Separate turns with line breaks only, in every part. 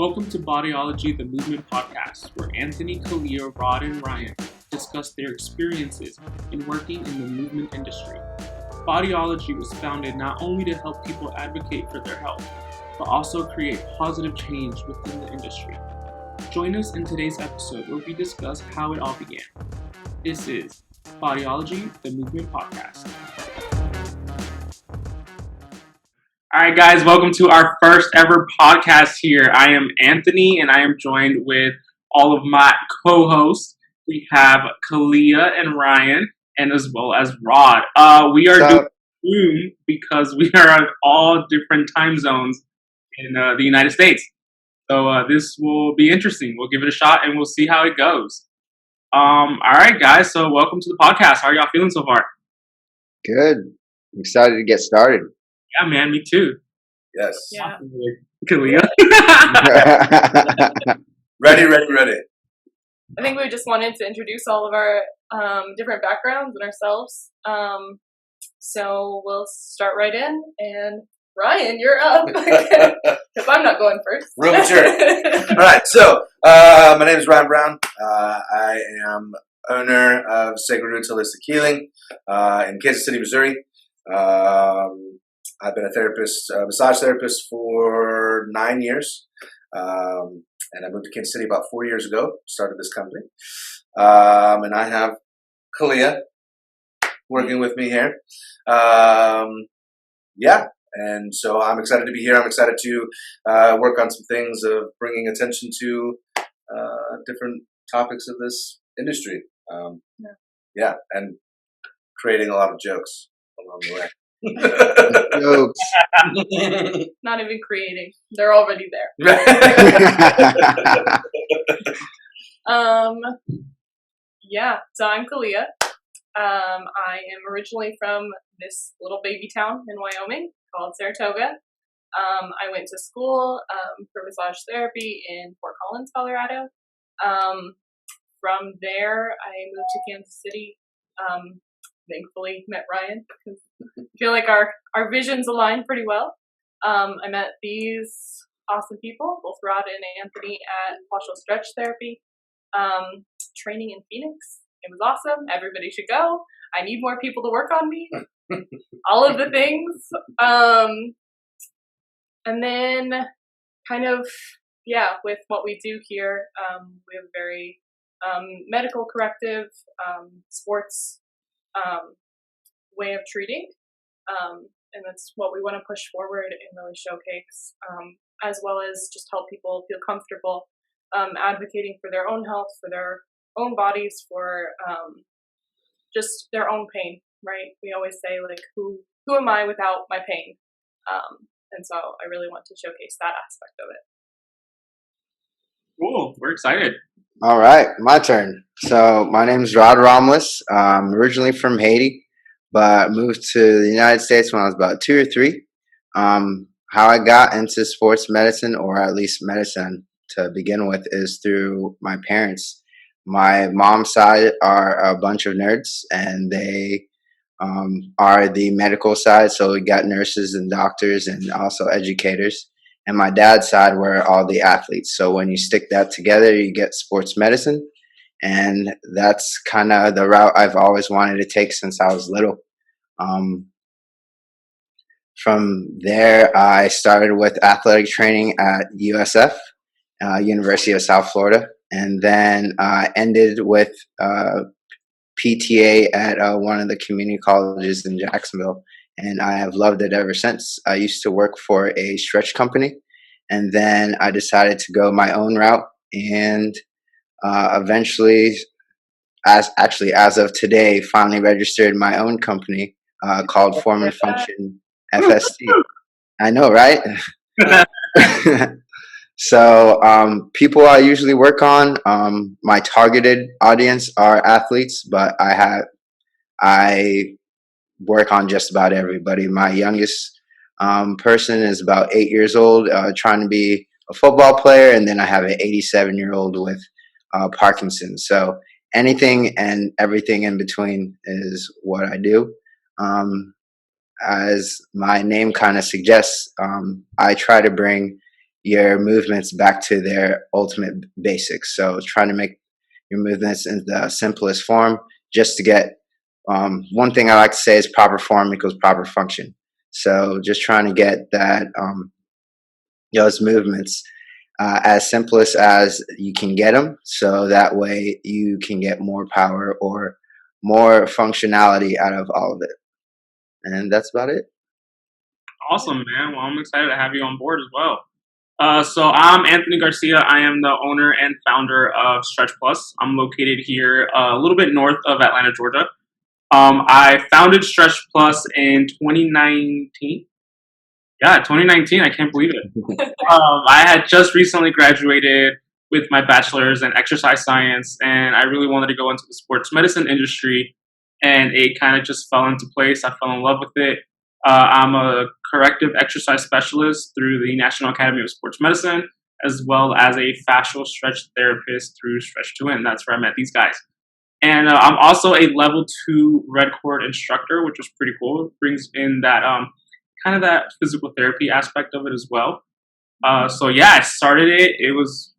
Welcome to Bodyology the Movement Podcast, where Anthony, Kaleah, Rod, and Ryan discuss their experiences in working in the movement industry. Bodyology was founded not only to help people advocate for their health, but also create positive change within the industry. Join us in today's episode where we discuss how it all began. This is Bodyology the Movement Podcast. All right, guys, welcome to our first ever podcast here. I am Anthony, and I am joined with all of my co-hosts. We have Kaleah and Ryan, and as well as Rod. We are doing Zoom because we are on all different time zones in the United States. So this will be interesting. We'll give it a shot, and we'll see how it goes. All right, guys, so welcome to the podcast. How are y'all feeling so far?
Good. I'm excited to get started.
Yeah, man, me too.
Yes.
Yeah. Kaleah?
Ready.
I think we just wanted to introduce all of our different backgrounds and ourselves. So we'll start right in. And Ryan, you're up. If I'm not going first.
Room mature. All right. So my name is Ryan Brown. I am owner of Sacred Roots Holistic Healing in Kansas City, Missouri. I've been a therapist, massage therapist for 9 years. And I moved to Kansas City about 4 years ago, started this company. And I have Kaleah working with me here. And so I'm excited to be here. I'm excited to work on some things of bringing attention to different topics of this industry. And creating a lot of jokes along the way.
Jokes.
Not even creating. They're already there. So I'm Kaleah. I am originally from this little baby town in Wyoming called Saratoga. I went to school for massage therapy in Fort Collins, Colorado. From there, I moved to Kansas City. Thankfully met Ryan because I feel like our visions align pretty well. I met these awesome people, both Rod and Anthony, at Partial Stretch Therapy training in Phoenix. It was awesome. Everybody should go. I need more people to work on me. All of the things. And then with what we do here, we have very medical corrective, sports way of treating, and that's what we want to push forward and really showcase, as well as just help people feel comfortable advocating for their own health, for their own bodies, for just their own pain, right? We always say, like, who am I without my pain? And so I really want to showcase that aspect of it.
Cool. We're excited.
All right, my turn. So my name is Romelus. I'm originally from Haiti, but moved to the United States when I was about 2 or 3. How I got into sports medicine, or at least medicine to begin with, is through my parents. My mom's side are a bunch of nerds, and they are the medical side. So we got nurses and doctors and also educators. And my dad's side were all the athletes. So when you stick that together, you get sports medicine. And that's kind of the route I've always wanted to take since I was little. From there, I started with athletic training at USF, University of South Florida. And then ended with PTA at one of the community colleges in Jacksonville. And I have loved it ever since. I used to work for a stretch company, and then I decided to go my own route. And eventually, as of today, finally registered my own company called Form and Function FST. I know, right? So people I usually work on, my targeted audience are athletes, but I work on just about everybody. My youngest person is about 8 years old, trying to be a football player, and then I have an 87-year-old with Parkinson's. So anything and everything in between is what I do. As my name kind of suggests, I try to bring your movements back to their ultimate basics. So trying to make your movements in the simplest form just to get one thing I like to say is proper form equals proper function. So just trying to get that those movements as simplest as you can get them, so that way you can get more power or more functionality out of all of it. And that's about it.
Awesome, man. Well, I'm excited to have you on board as well. So I'm Anthony Garcia. I am the owner and founder of Stretch Plus. I'm located here a little bit north of Atlanta, Georgia. I founded Stretch Plus in 2019. Yeah, 2019. I can't believe it. I had just recently graduated with my bachelor's in exercise science, and I really wanted to go into the sports medicine industry, and it kind of just fell into place. I fell in love with it. I'm a corrective exercise specialist through the National Academy of Sports Medicine, as well as a fascial stretch therapist through Stretch to Win. That's where I met these guys. And I'm also a level 2 red cord instructor, which was pretty cool. It brings in that kind of that physical therapy aspect of it as well. So yeah, I started it. It was,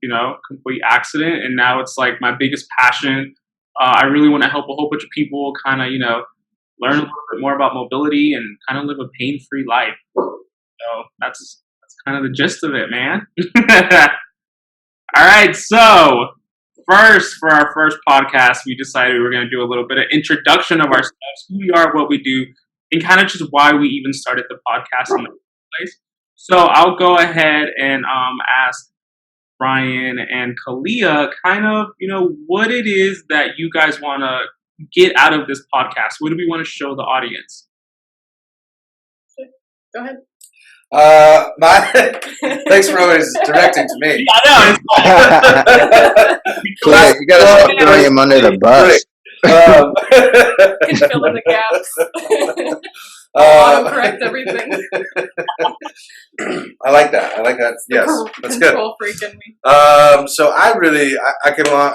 complete accident. And now it's like my biggest passion. I really want to help a whole bunch of people kind of, learn a little bit more about mobility and kind of live a pain-free life. So that's kind of the gist of it, man. All right. So first, for our first podcast, we decided we were going to do a little bit of introduction of ourselves, who we are, what we do, and kind of just why we even started the podcast in the first place. So I'll go ahead and ask Ryan and Kaleah kind of, what it is that you guys want to get out of this podcast. What do we want to show the audience?
Go ahead.
Thanks for always directing to me.
I know.
Kaleah, you gotta stop throwing him under the bus.
You can fill in the gaps. Correct everything.
I like that. Yes, that's good.
Control freak in me.
So I came along.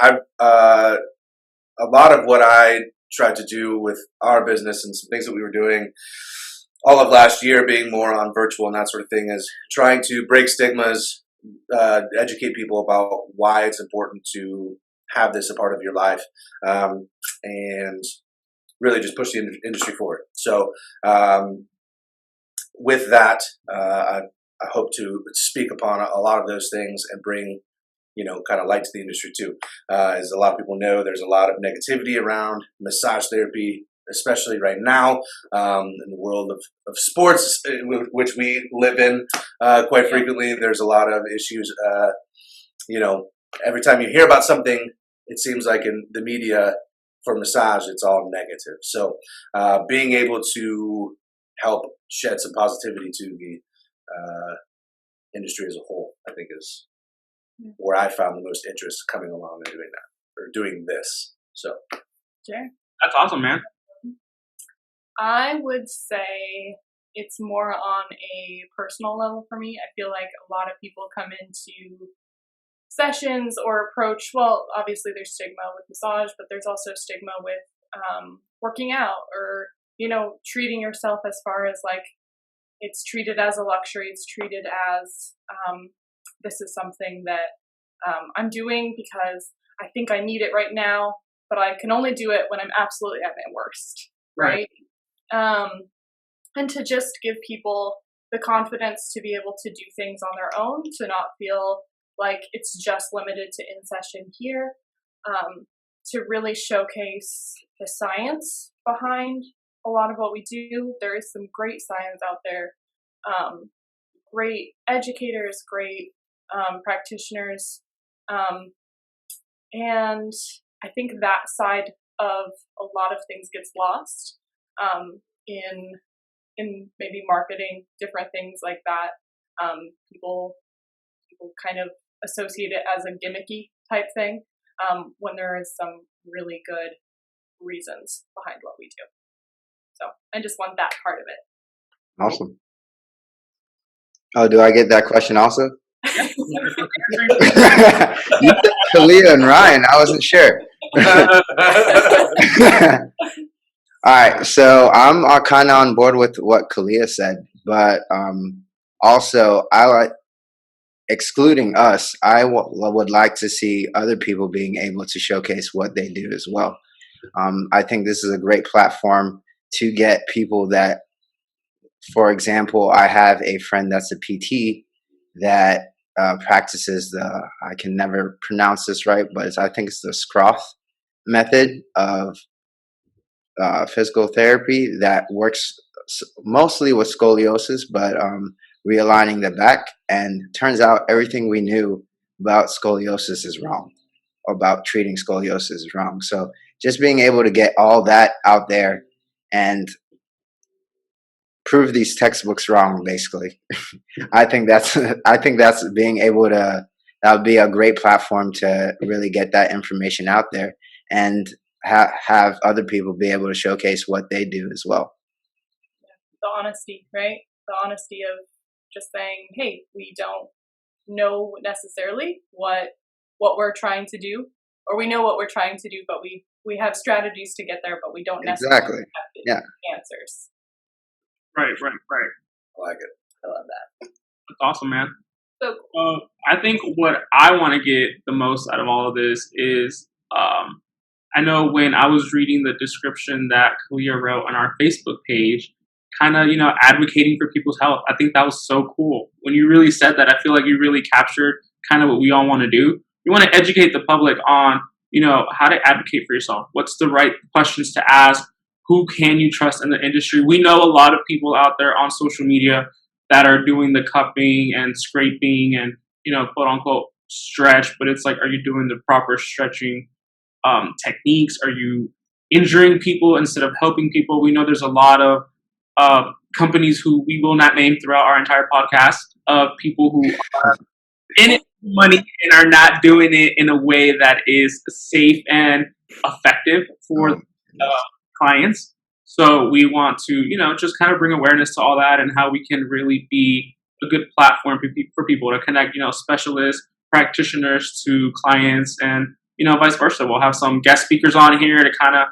A lot of what I tried to do with our business and some things that we were doing all of last year, being more on virtual and that sort of thing, is trying to break stigmas, educate people about why it's important to have this a part of your life, and really just push the industry forward. So with that, I hope to speak upon a lot of those things and bring, kind of light to the industry too. As a lot of people know, there's a lot of negativity around massage therapy, especially right now in the world of sports, which we live in quite frequently. There's a lot of issues. Every time you hear about something, it seems like in the media for massage, it's all negative. So being able to help shed some positivity to the industry as a whole, I think is where I found the most interest coming along and doing that, or doing this. So,
Sure.
That's awesome, man.
I would say it's more on a personal level for me. I feel like a lot of people come into sessions or approach, well, obviously there's stigma with massage, but there's also stigma with working out or, treating yourself as far as like it's treated as a luxury. It's treated as this is something that I'm doing because I think I need it right now, but I can only do it when I'm absolutely at my worst, right? And to just give people the confidence to be able to do things on their own, to not feel like it's just limited to in-session here, to really showcase the science behind a lot of what we do. There is some great science out there, great educators, great practitioners, and I think that side of a lot of things gets lost in maybe marketing, different things like that. People kind of associate it as a gimmicky type thing, when there is some really good reasons behind what we do. So I just want that part of it.
Awesome. Oh, do I get that question also? You said Kaleah and Ryan. I wasn't sure. All right, so I'm kind of on board with what Kaleah said, but also I excluding us, I would like to see other people being able to showcase what they do as well. I think this is a great platform to get people that, for example, I have a friend that's a PT that practices I can never pronounce this right, but I think it's the Scroth method of physical therapy that works mostly with scoliosis, but realigning the back. And turns out everything we knew about scoliosis is wrong, about treating scoliosis is wrong. So just being able to get all that out there and prove these textbooks wrong, basically. I think that's being able to, that would be a great platform to really get that information out there and have other people be able to showcase what they do as well.
The honesty, right? The honesty of just saying, hey, we don't know necessarily what we're trying to do, or we know what we're trying to do, but we have strategies to get there, but we don't necessarily have the answers.
Right.
I like it.
I love that.
That's awesome, man.
So cool.
I think what I want to get the most out of all of this is, I know when I was reading the description that Kaleah wrote on our Facebook page, kind of, advocating for people's health. I think that was so cool. When you really said that, I feel like you really captured kind of what we all want to do. We want to educate the public on, how to advocate for yourself. What's the right questions to ask? Who can you trust in the industry? We know a lot of people out there on social media that are doing the cupping and scraping and, quote unquote stretch, but it's like, are you doing the proper stretching techniques? Are you injuring people instead of helping people? We know there's a lot of companies who we will not name throughout our entire podcast, of people who are in it for money and are not doing it in a way that is safe and effective for clients. So we want to, just kind of bring awareness to all that and how we can really be a good platform for people to connect, specialists, practitioners to clients, and, vice versa. We'll have some guest speakers on here to kind of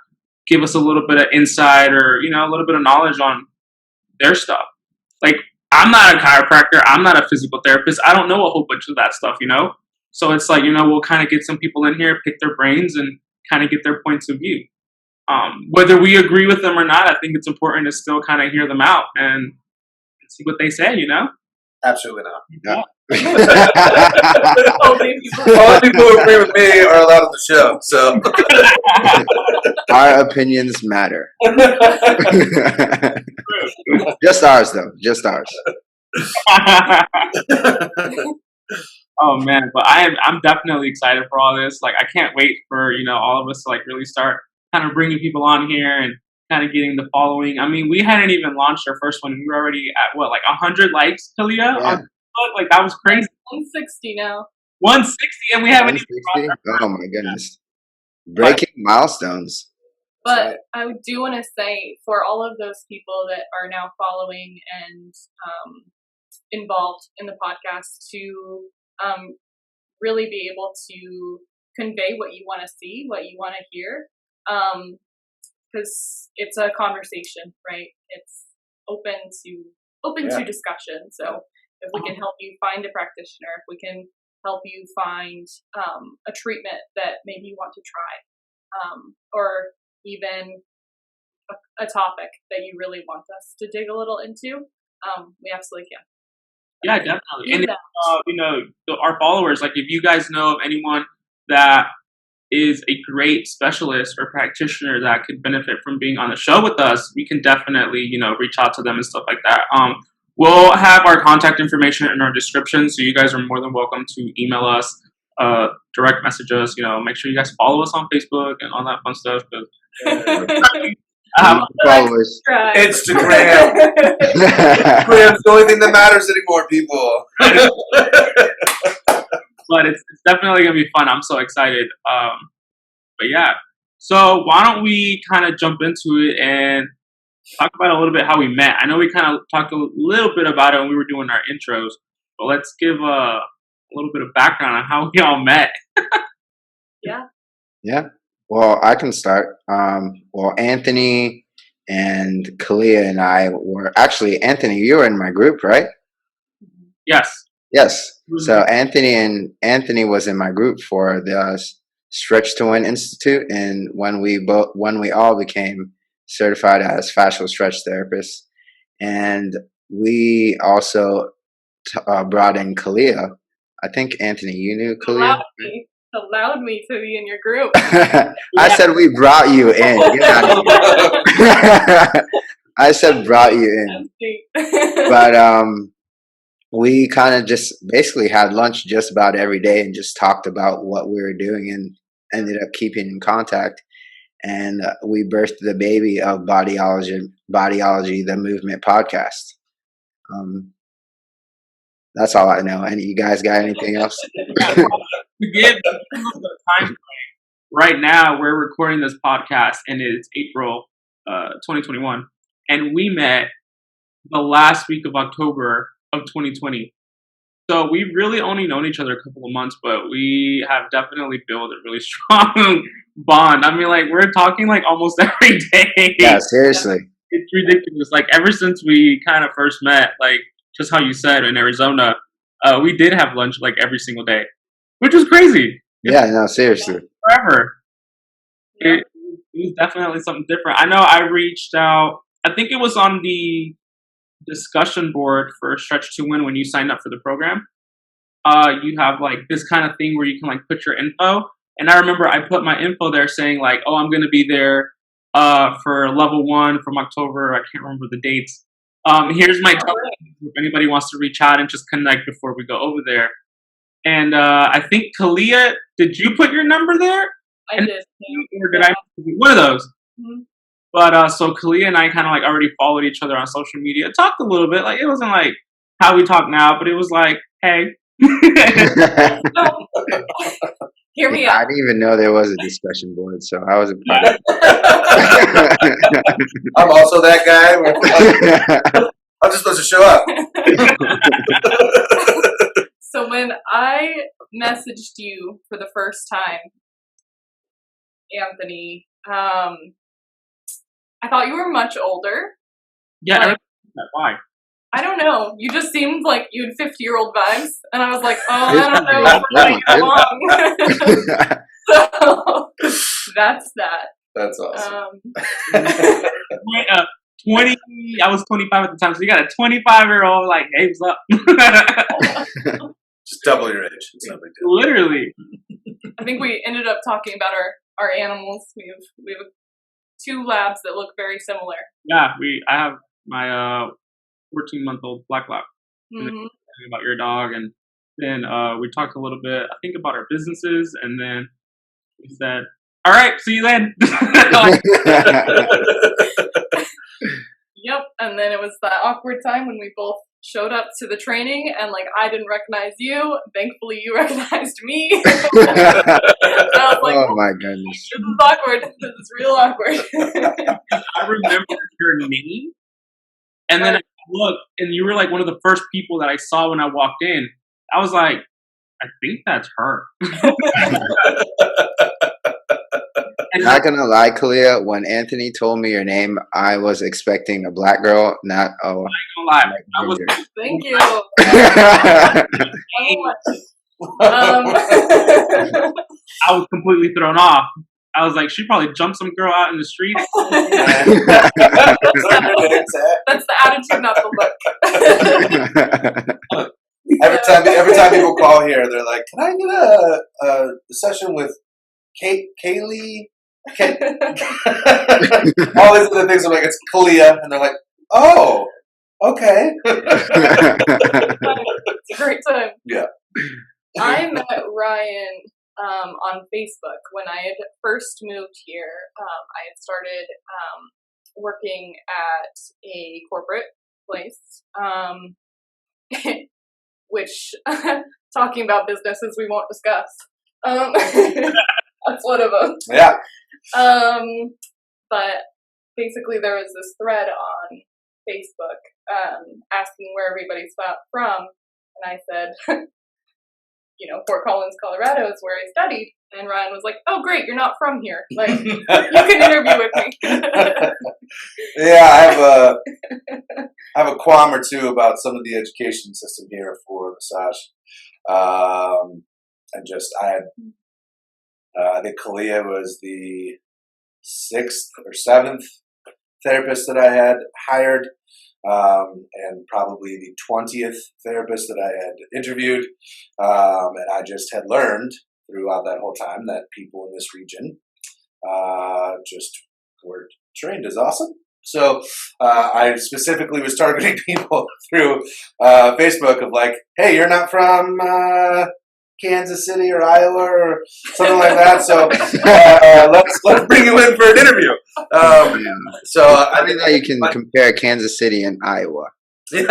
give us a little bit of insight or, a little bit of knowledge on their stuff. Like, I'm not a chiropractor. I'm not a physical therapist. I don't know a whole bunch of that stuff, So it's like, we'll kind of get some people in here, pick their brains, and kind of get their points of view. Whether we agree with them or not, I think it's important to still kind of hear them out and see what they say,
Absolutely not.
Yeah.
Only people who agree with me are allowed on the show. So
our opinions matter. Just ours, though. Just ours.
Oh man, but I'm definitely excited for all this. Like, I can't wait for all of us to really start kind of bringing people on here and kind of getting the following. I mean, we hadn't even launched our first one. We were already at 100 likes, Kaleah?
Yeah.
Like, that was crazy.
160 now.
160, and we haven't even.
Oh my goodness! Breaking milestones.
But I do want to say, for all of those people that are now following and involved in the podcast, to really be able to convey what you want to see, what you want to hear. Because it's a conversation, right? It's open to discussion. So if we can help you find a practitioner, if we can help you find a treatment that maybe you want to try, or even a topic that you really want us to dig a little into, we absolutely can.
Yeah, definitely. And our followers, like, if you guys know of anyone that is a great specialist or practitioner that could benefit from being on the show with us, we can definitely, reach out to them and stuff like that. We'll have our contact information in our description, so you guys are more than welcome to email us, direct message us. Make sure you guys follow us on Facebook and all that fun stuff.
Followers.
Instagram. Instagram's the only thing that matters anymore, people.
But it's definitely going to be fun. I'm so excited. But yeah. So why don't we kind of jump into it and talk about a little bit how we met. I know we kind of talked a little bit about it when we were doing our intros, but let's give a little bit of background on how we all met.
Yeah. Well, I can start. Anthony and Kaleah and I were actually, Anthony, you were in my group, right?
Yes.
Yes. So Anthony was in my group for the Stretch to Win Institute, and when we all became certified as fascial stretch therapists, and we also brought in Kaleah. I think Anthony, you knew Kaleah.
Allowed me to be in your group.
I said we brought you in. Get out of here. I said brought you in, but we kind of just basically had lunch just about every day and just talked about what we were doing and ended up keeping in contact. And we birthed the baby of Bodyology the Movement Podcast. That's all I know. And you guys got anything else?
To give the time frame, right now we're recording this podcast and it's April 2021. And we met the last week of October of 2020. So we've really only known each other a couple of months, but we have definitely built a really strong bond. I mean, like, we're talking like almost every day.
Yeah, seriously.
It's ridiculous. Like, ever since we kind of first met, like, just how you said in Arizona, we did have lunch like every single day, which was crazy.
Yeah, no, seriously.
Forever. It was definitely something different. I know I reached out, I think it was on the discussion board for Stretch to Win when you signed up for the program. You have like this kind of thing where you can like put your info. And I remember I put my info there saying like, oh, I'm going to be there for level 1 from October. I can't remember the dates. Here's my telephone if anybody wants to reach out and just connect before we go over there. And I think Kaleah, did you put your number there?
I did.
Or did I? One of those. Mm-hmm. But so Kaleah and I kind of like already followed each other on social media, talked a little bit. Like, it wasn't like how we talk now, but it was like, hey.
Hear me out.
I didn't even know there was a discussion board, so I was impressed.
I'm also that guy. I'm just supposed to show up.
So when I messaged you for the first time, Anthony, I thought you were much older.
Yeah,
like,
why?
I don't know. You just seemed like you had 50-year-old vibes, and I was like, oh, I don't know if we're getting along. So that's that.
That's awesome.
20. I was 25 at the time, so you got a 25-year-old. Like, hey, what's up?
Just double your age. It's no big deal.
Literally.
I think we ended up talking about our animals. We have 2 labs that look very similar.
Yeah, I have my 14-month-old black lab. Mm-hmm. About your dog, and then we talked a little bit, I think, about our businesses, and then we said, all right, see you then.
Yep, and then it was that awkward time when we both showed up to the training, and like, I didn't recognize you. Thankfully, you recognized me. I was like,
oh my goodness.
This is awkward. This is real awkward.
I remember your name, and then I looked, and you were like one of the first people that I saw when I walked in. I was like, I think that's her.
Not gonna lie, Kaleah, when Anthony told me your name, I was expecting a black girl, not
I ain't gonna lie.
Thank you.
I was completely thrown off. I was like, she probably jumped some girl out in the street.
That's the attitude, not the look.
Every time people call here, they're like, "Can I get a session with Kaylee?" All these other things are like, it's Kaleah, and they're like, "Oh, okay."
It's a great time.
Yeah.
I met Ryan on Facebook when I had first moved here. I had started working at a corporate place, which talking about businesses we won't discuss. That's one of them.
Yeah.
But basically, there was this thread on Facebook asking where everybody's from, and I said, Fort Collins, Colorado is where I studied. And Ryan was like, "Oh, great, you're not from here. Like, you can interview with me."
Yeah, I have a qualm or two about some of the education system here for massage. And just I think Kaleah was the 6th or 7th therapist that I had hired, and probably the 20th therapist that I had interviewed. And I just had learned throughout that whole time that people in this region just were trained as awesome. So I specifically was targeting people through Facebook of like, hey, you're not from Kansas City or Iowa or something like that. So let's bring you in for an interview. So
I think that you can compare Kansas City and Iowa.
You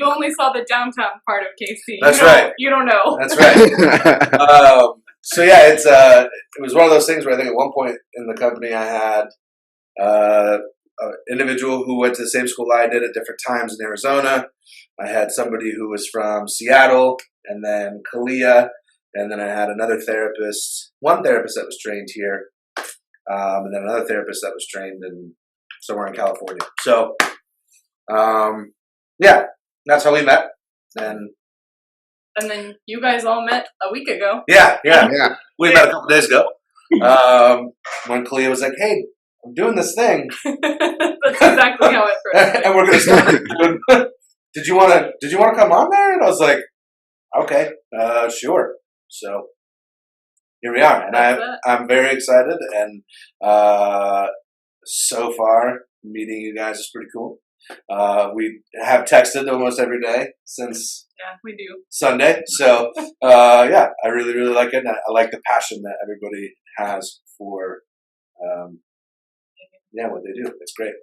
only saw the downtown part of KC.
That's right.
You don't know.
That's right. So yeah, it was one of those things where I think at one point in the company I had an individual who went to the same school I did at different times in Arizona. I had somebody who was from Seattle, and then Kaleah, and then I had one therapist that was trained here, and then another therapist that was trained in somewhere in California. So, yeah, that's how we met. And
then you guys all met a week ago.
Yeah. We met a couple days ago. When Kaleah was like, "Hey, I'm doing this thing."
That's exactly how it first.
And we're gonna start. Did you want to come on there? And I was like, okay, sure. So here we are, and I'm very excited. And so far, meeting you guys is pretty cool. We have texted almost every day since
we do
Sunday. So yeah, I really, really like it. And I like the passion that everybody has for what they do. It's great.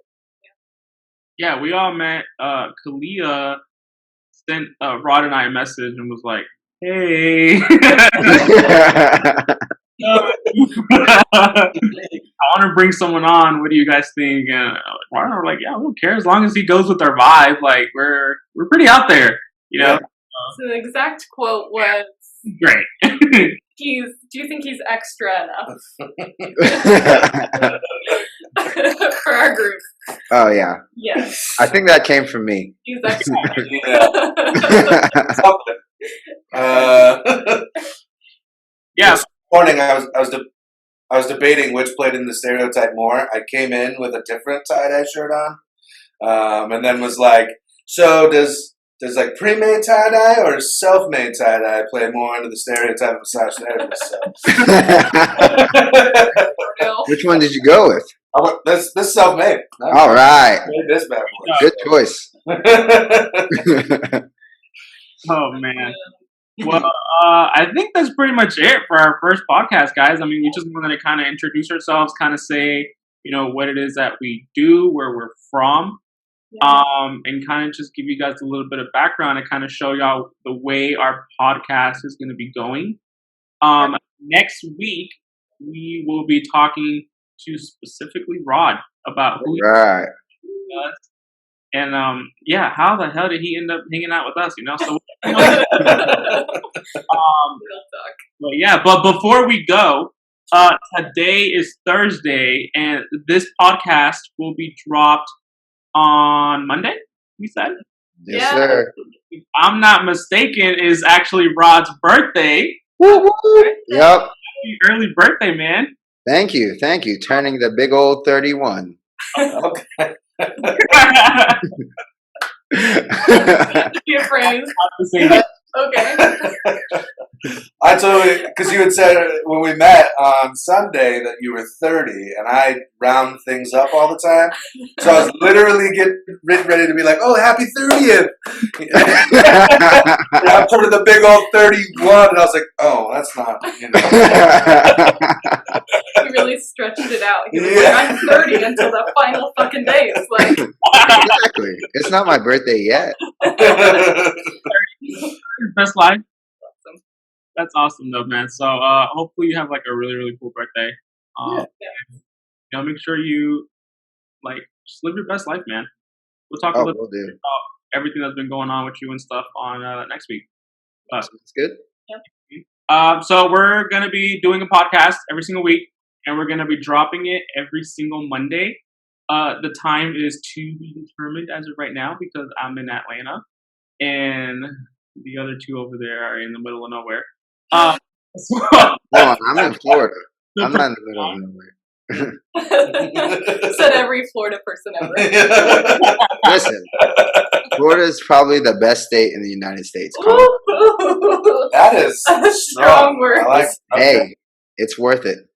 Yeah, we all met. Kaleah sent Rod and I a message and was like, "Hey, I want to bring someone on. What do you guys think?" And Rod and I were like, "Yeah, we don't care as long as he goes with our vibe. Like we're pretty out there, you know."
So the exact quote was,
"Great."
Do you think he's extra enough for our group?
Oh yeah.
Yes.
I think that came from me.
He's extra.
Yeah. This morning I was debating which played in the stereotype more. I came in with a different tie-dye shirt on, and then was like, "So does like pre-made tie-dye or self-made tie-dye play more into the stereotype of massage therapist?" So.
Which one did you go with?
This self-made.
All right.
This bad boy.
Good choice.
Oh man. Well, I think that's pretty much it for our first podcast, guys. I mean, we just wanted to kind of introduce ourselves, kind of say, what it is that we do, where we're from. And kind of just give you guys a little bit of background and kind of show y'all the way our podcast is going to be going. Next week, we will be talking to specifically Rod about who he is. And how the hell did he end up hanging out with us? So but before we go, today is Thursday, and this podcast will be dropped on Monday, you said?
Yes, sir.
If I'm not mistaken, is actually Rod's birthday.
Woo-hoo. Yep.
Happy early birthday, man.
Thank you. Turning the big old 31.
Okay.
Your phrase. Okay.
I totally, because you had said when we met on Sunday that you were 30, and I round things up all the time. So I was literally getting ready to be like, "Oh, happy 30th!" I put in the big old 31, and I was like, "Oh, that's not."
He really stretched it out. He was like, "I'm 30 until the final fucking day." It's like
exactly. It's not my birthday yet.
Best life. That's awesome though, man. So hopefully you have like a really, really cool birthday. Make sure you just live your best life, man. We'll talk a little bit about everything that's been going on with you and stuff on next week.
That's good.
So we're gonna be doing a podcast every single week, and we're gonna be dropping it every single Monday. The time is to be determined as of right now because I'm in Atlanta, and the other two over there are in the middle of nowhere.
Hold on, I'm in Florida. I'm not in the middle of nowhere.
Said every Florida person ever.
Listen, Florida is probably the best state in the United States.
That is
strong word.
Hey, it's worth it.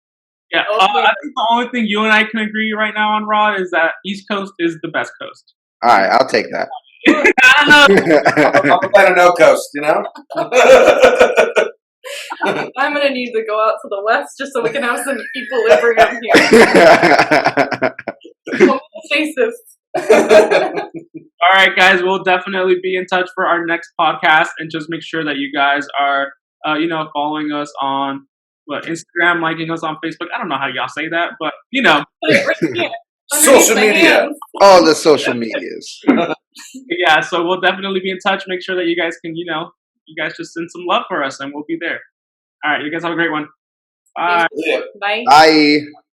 Yeah, I think the only thing you and I can agree right now on, Rod, is that East Coast is the best coast.
All right, I'll take that.
I don't know.
I'm a fan of no coast, you know?
I'm going to need to go out to the west just so we can have some equilibrium here. Homeostasis.
All right, guys, we'll definitely be in touch for our next podcast, and just make sure that you guys are, following us on Instagram, liking us on Facebook. I don't know how y'all say that, but
Social media.
All the social medias.
Yeah, so we'll definitely be in touch. Make sure that you guys can, you guys just send some love for us, and we'll be there. All right, you guys have a great one. Bye.
Bye.
Bye.